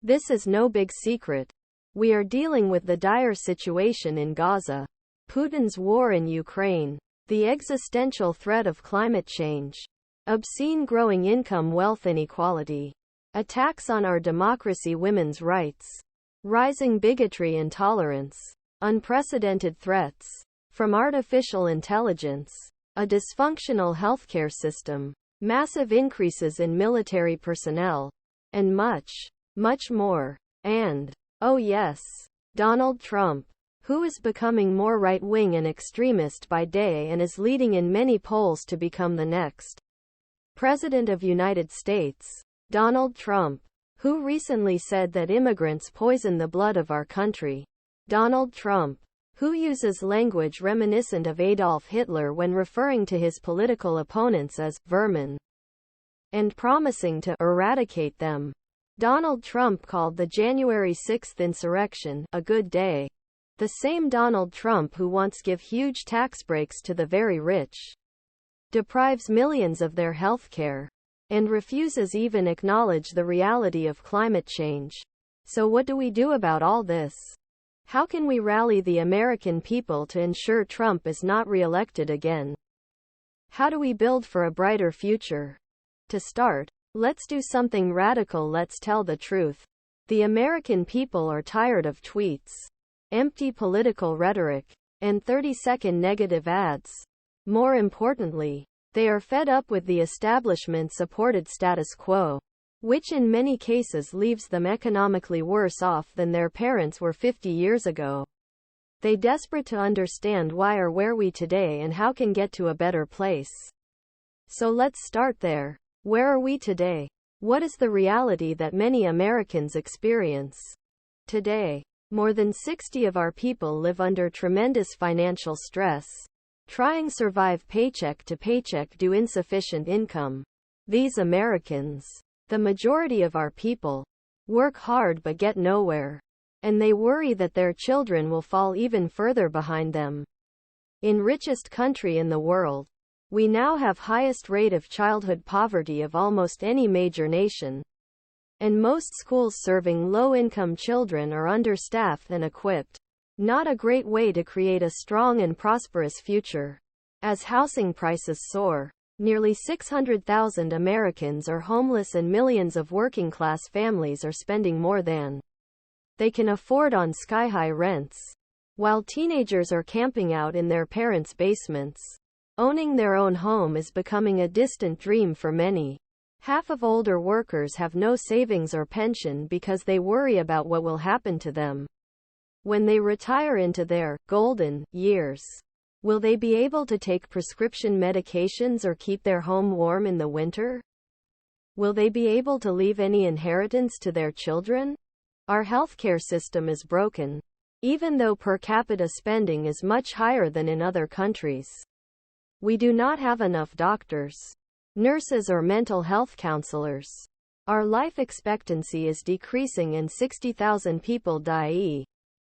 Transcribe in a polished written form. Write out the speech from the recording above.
This is no big secret. We are dealing with the dire situation in Gaza, Putin's war in Ukraine, the existential threat of climate change, obscene growing income wealth inequality, attacks on our democracy women's rights, rising bigotry intolerance, unprecedented threats from artificial intelligence, a dysfunctional healthcare system, massive increases in military personnel, and much, much more. And, oh yes, Donald Trump, who is becoming more right-wing and extremist by day and is leading in many polls to become the next President of United States. Donald Trump, who recently said that immigrants poison the blood of our country. Donald Trump, who uses language reminiscent of Adolf Hitler when referring to his political opponents as vermin and promising to eradicate them. Donald Trump called the January 6th insurrection a good day. The same Donald Trump who wants to give huge tax breaks to the very rich, deprives millions of their health care, and refuses even acknowledge the reality of climate change. So what do we do about all this? How can we rally the American people to ensure Trump is not re-elected again? How do we build for a brighter future? To start, let's do something radical. Let's tell the truth. The American people are tired of tweets, empty political rhetoric, and 30-second negative ads. More importantly, they are fed up with the establishment-supported status quo, which in many cases leaves them economically worse off than their parents were 50 years ago. They desperate to understand why or where we today and how can get to a better place. So let's start there. Where are we today? What is the reality that many Americans experience? Today, more than 60 of our people live under tremendous financial stress, trying survive paycheck to paycheck due insufficient income. These Americans, the majority of our people, work hard but get nowhere, and they worry that their children will fall even further behind them. In richest country in the world, we now have highest rate of childhood poverty of almost any major nation, and most schools serving low-income children are understaffed and equipped. Not a great way to create a strong and prosperous future. As housing prices soar, nearly 600,000 Americans are homeless and millions of working-class families are spending more than they can afford on sky-high rents, while teenagers are camping out in their parents' basements. Owning their own home is becoming a distant dream for many. Half of older workers have no savings or pension because they worry about what will happen to them when they retire into their golden years. Will they be able to take prescription medications or keep their home warm in the winter? Will they be able to leave any inheritance to their children? Our healthcare system is broken, even though per capita spending is much higher than in other countries. We do not have enough doctors, nurses or mental health counselors. Our life expectancy is decreasing and 60,000 people die